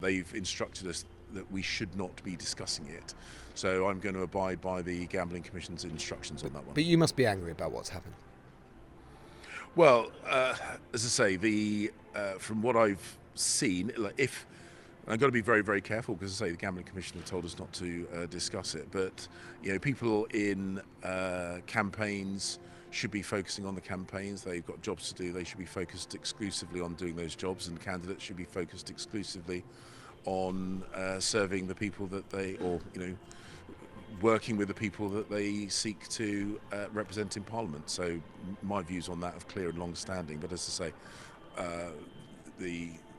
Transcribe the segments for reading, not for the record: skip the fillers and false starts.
They've instructed us that we should not be discussing it. So I'm going to abide by the Gambling Commission's instructions on that one. But you must be angry about what's happened. Well, as I say, from what I've seen, if I've got to be very, very careful because, as I say, the Gambling Commission have told us not to discuss it. But people in campaigns should be focusing on the campaigns. They've got jobs to do. They should be focused exclusively on doing those jobs, and candidates should be focused exclusively on serving the people that working with the people that they seek to represent in Parliament. So my views on that are clear and long-standing. But as I say,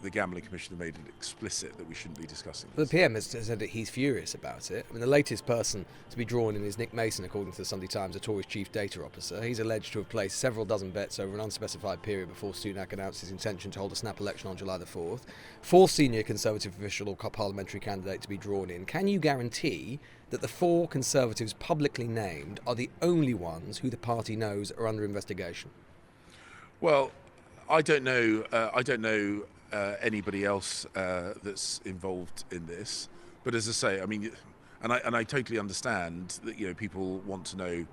the Gambling Commission have made it explicit that we shouldn't be discussing this. The PM has said that he's furious about it. I mean, the latest person to be drawn in is Nick Mason, according to the Sunday Times, a Tory's chief data officer. He's alleged to have placed several dozen bets over an unspecified period before Sunak announced his intention to hold a snap election on July the 4th. 4 senior Conservative official or parliamentary candidate to be drawn in. Can you guarantee that the 4 Conservatives publicly named are the only ones who the party knows are under investigation? Well, I don't know anybody else that's involved in this, but as I say, I mean, and I totally understand that people want to know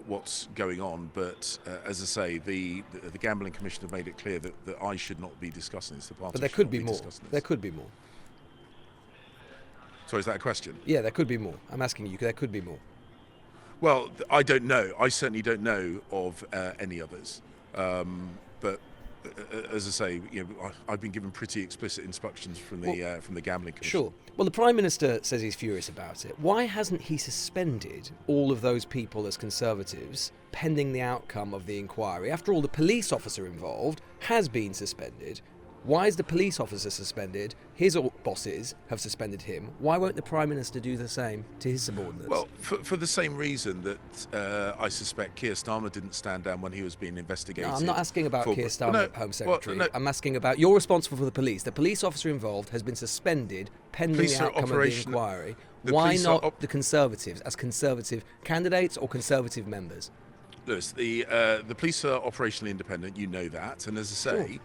what's going on, but as I say, the Gambling Commission have made it clear that I should not be discussing this. The party but there should could not be more. discussing this. There could be more. So is that a question? Yeah, there could be more. I'm asking you, there could be more. Well, I don't know. I certainly don't know of any others. But as I say, I've been given pretty explicit instructions from the Gambling Commission. Sure. Well, the Prime Minister says he's furious about it. Why hasn't he suspended all of those people as Conservatives pending the outcome of the inquiry? After all, the police officer involved has been suspended. Why is the police officer suspended? His bosses have suspended him. Why won't the Prime Minister do the same to his subordinates? Well, for the same reason that I suspect Keir Starmer didn't stand down when he was being investigated. No, I'm not asking about Keir Starmer, Home Secretary. Well, no. I'm asking about, you're responsible for the police. The police officer involved has been suspended pending the outcome of the inquiry. Why not the Conservatives as Conservative candidates or Conservative members? Lewis, the police are operationally independent. You know that, and as I say. Sure.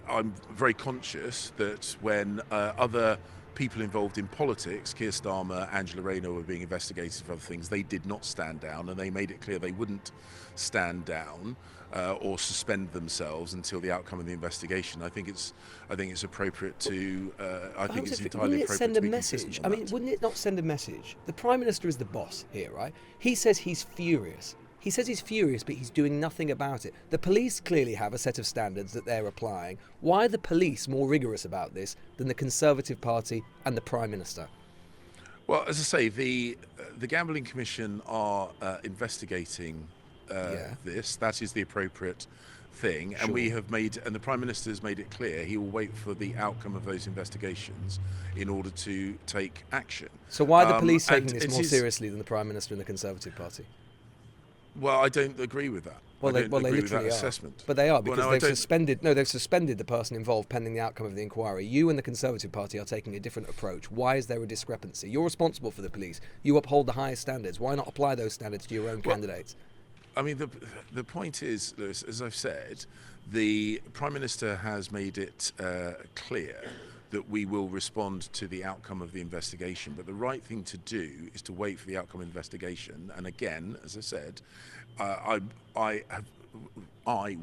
I'm very conscious that when other people involved in politics, Keir Starmer, Angela Rayner, were being investigated for other things, they did not stand down, and they made it clear they wouldn't stand down or suspend themselves until the outcome of the investigation. I think it's appropriate to. I think it's entirely appropriate to be consistent on that. I mean, wouldn't it not send a message? The Prime Minister is the boss here, right? He says he's furious. He says he's furious, but he's doing nothing about it. The police clearly have a set of standards that they're applying. Why are the police more rigorous about this than the Conservative Party and the Prime Minister? Well, as I say, the Gambling Commission are investigating this. That is the appropriate thing, Sure. and and the Prime Minister has made it clear he will wait for the outcome of those investigations in order to take action. So why are the police taking this more seriously than the Prime Minister and the Conservative Party? Well, I don't agree with that. Well, they agree literally with that are. assessment. But they are, because Well, no, they've suspended the person involved pending the outcome of the inquiry. You and the Conservative Party are taking a different approach. Why is there a discrepancy? You're responsible for the police. You uphold the highest standards. Why not apply those standards to your own candidates? I mean, the point is, Lewis, as I've said, the Prime Minister has made it clear that we will respond to the outcome of the investigation. But the right thing to do is to wait for the outcome of the investigation. And again, as I said,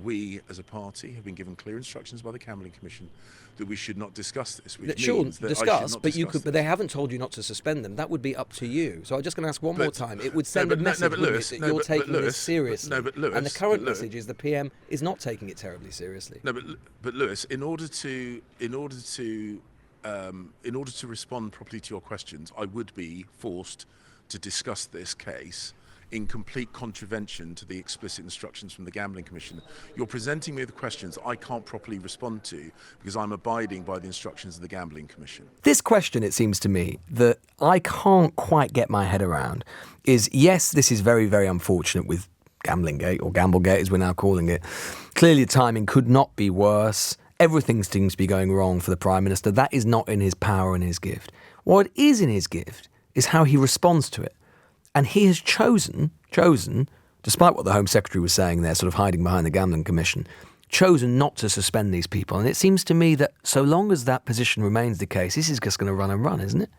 we as a party have been given clear instructions by the Gambling Commission that we should not discuss this. Which means that but they haven't told you not to suspend them. That would be up to you. So I'm just going to ask one more time. It would send a message that you're taking this seriously. And the current message is the PM is not taking it terribly seriously. No, but Lewis, in order to respond properly to your questions, I would be forced to discuss this case in complete contravention to the explicit instructions from the Gambling Commission. You're presenting me with questions I can't properly respond to because I'm abiding by the instructions of the Gambling Commission. This question, it seems to me, that I can't quite get my head around is, yes, this is very, very unfortunate with Gamblingate, or Gamblegate as we're now calling it. Clearly the timing could not be worse. Everything seems to be going wrong for the Prime Minister. That is not in his power and his gift. What is in his gift is how he responds to it. And he has chosen, despite what the Home Secretary was saying there, sort of hiding behind the Gambling Commission, chosen not to suspend these people. And it seems to me that so long as that position remains the case, this is just going to run and run, isn't it?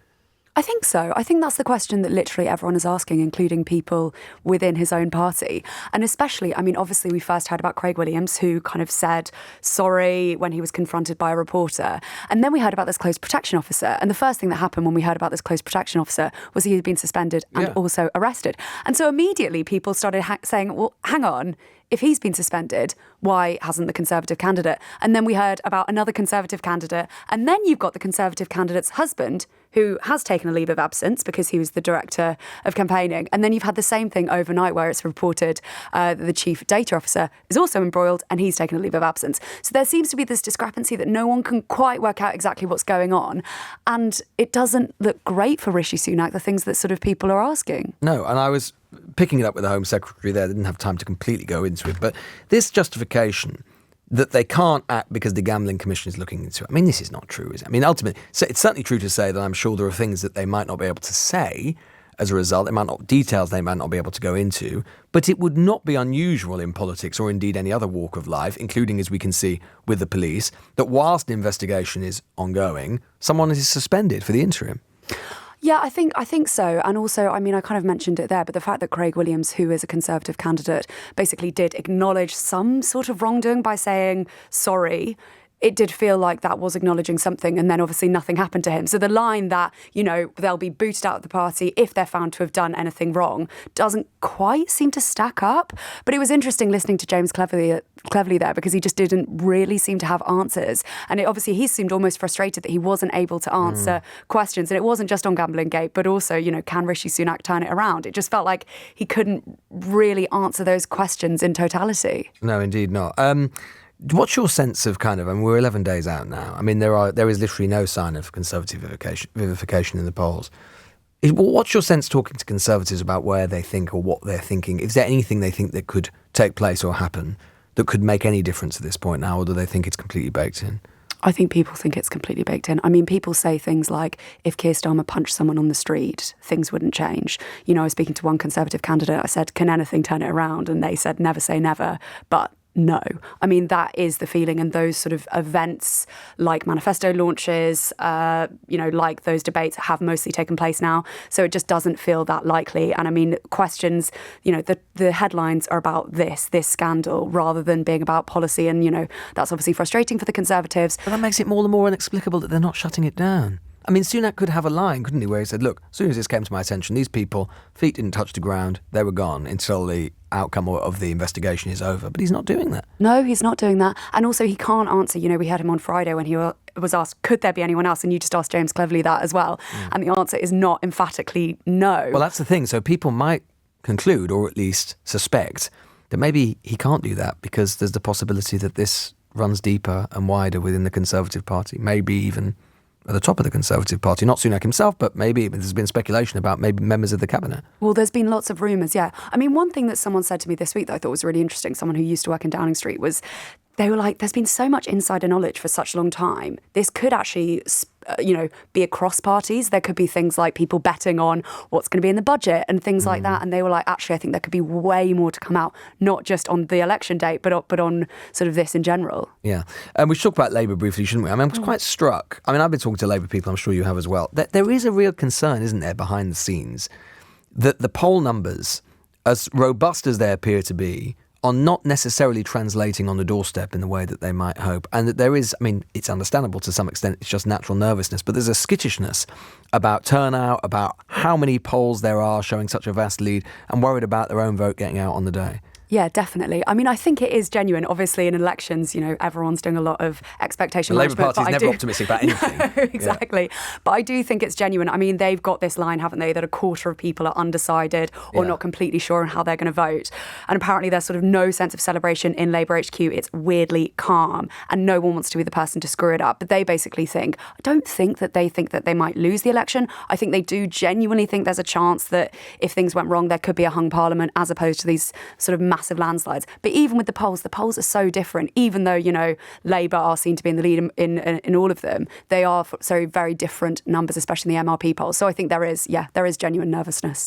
I think so. I think that's the question that literally everyone is asking, including people within his own party. And especially, I mean, obviously we first heard about Craig Williams, who kind of said sorry when he was confronted by a reporter. And then we heard about this close protection officer. And the first thing that happened when we heard about this close protection officer was he had been suspended and also arrested. And so immediately people started saying, well, hang on. If he's been suspended, why hasn't the Conservative candidate? And then we heard about another Conservative candidate. And then you've got the Conservative candidate's husband, who has taken a leave of absence because he was the director of campaigning. And then you've had the same thing overnight where it's reported that the chief data officer is also embroiled and he's taken a leave of absence. So there seems to be this discrepancy that no one can quite work out exactly what's going on. And it doesn't look great for Rishi Sunak, the things that sort of people are asking. No, and I was picking it up with the Home Secretary there. Didn't have time to completely go into it. But this justification that they can't act because the Gambling Commission is looking into it. I mean, this is not true, is it? I mean, ultimately, it's certainly true to say that I'm sure there are things that they might not be able to say as a result. Details they might not be able to go into. But it would not be unusual in politics or indeed any other walk of life, including, as we can see, with the police, that whilst an investigation is ongoing, someone is suspended for the interim. Yeah, I think so. And also, I mean, I kind of mentioned it there, but the fact that Craig Williams, who is a Conservative candidate, basically did acknowledge some sort of wrongdoing by saying sorry, it did feel like that was acknowledging something, and then obviously nothing happened to him. So the line that, you know, they'll be booted out of the party if they're found to have done anything wrong doesn't quite seem to stack up. But it was interesting listening to James Cleverly there, because he just didn't really seem to have answers. And obviously he seemed almost frustrated that he wasn't able to answer questions. And it wasn't just on Gambling Gate, but also, you know, can Rishi Sunak turn it around? It just felt like he couldn't really answer those questions in totality. No, indeed not. What's your sense of I mean, we're 11 days out now. I mean, there is literally no sign of Conservative vivification in the polls. What's your sense talking to Conservatives about where they think or what they're thinking? Is there anything they think that could take place or happen that could make any difference at this point now, or do they think it's completely baked in? I think people think it's completely baked in. I mean, people say things like, if Keir Starmer punched someone on the street, things wouldn't change. You know, I was speaking to one Conservative candidate, I said, can anything turn it around? And they said, never say never. But no. I mean, that is the feeling, and those sort of events like manifesto launches, like those debates have mostly taken place now. So it just doesn't feel that likely. And I mean, questions, the headlines are about this scandal rather than being about policy. And, that's obviously frustrating for the Conservatives. But that makes it more and more inexplicable that they're not shutting it down. I mean, Sunak could have a line, couldn't he, where he said, look, as soon as this came to my attention, these people, feet didn't touch the ground, they were gone until the outcome of the investigation is over. But he's not doing that. No, he's not doing that. And also he can't answer, we had him on Friday when he was asked, could there be anyone else? And you just asked James Cleverly that as well. And the answer is not emphatically no. Well, that's the thing. So people might conclude, or at least suspect, that maybe he can't do that because there's the possibility that this runs deeper and wider within the Conservative Party, maybe even at the top of the Conservative Party. Not Sunak himself, but maybe there's been speculation about maybe members of the cabinet. Well, there's been lots of rumours, yeah. I mean, one thing that someone said to me this week that I thought was really interesting, someone who used to work in Downing Street, was they were like, there's been so much insider knowledge for such a long time. This could actually, be across parties. There could be things like people betting on what's going to be in the budget and things like that. And they were like, actually, I think there could be way more to come out, not just on the election date, but on sort of this in general. Yeah. We should talk about Labour briefly, shouldn't we? I mean, I'm quite struck. I mean, I've been talking to Labour people, I'm sure you have as well. There is a real concern, isn't there, behind the scenes, that the poll numbers, as robust as they appear to be, are not necessarily translating on the doorstep in the way that they might hope. And that there is, I mean, it's understandable to some extent, it's just natural nervousness, but there's a skittishness about turnout, about how many polls there are showing such a vast lead, and worried about their own vote getting out on the day. Yeah, definitely. I mean, I think it is genuine. Obviously, in elections, everyone's doing a lot of expectation management. The Labour Party is never optimistic about anything. No, exactly. Yeah. But I do think it's genuine. I mean, they've got this line, haven't they, that a quarter of people are undecided or not completely sure on how they're going to vote. And apparently there's sort of no sense of celebration in Labour HQ. It's weirdly calm and no one wants to be the person to screw it up. But they basically think, I don't think that they might lose the election. I think they do genuinely think there's a chance that if things went wrong, there could be a hung parliament as opposed to these sort of massive landslides. But even with the polls are so different. Even though, Labour are seen to be in the lead in all of them, they are so very different numbers, especially in the MRP polls. So I think there is genuine nervousness.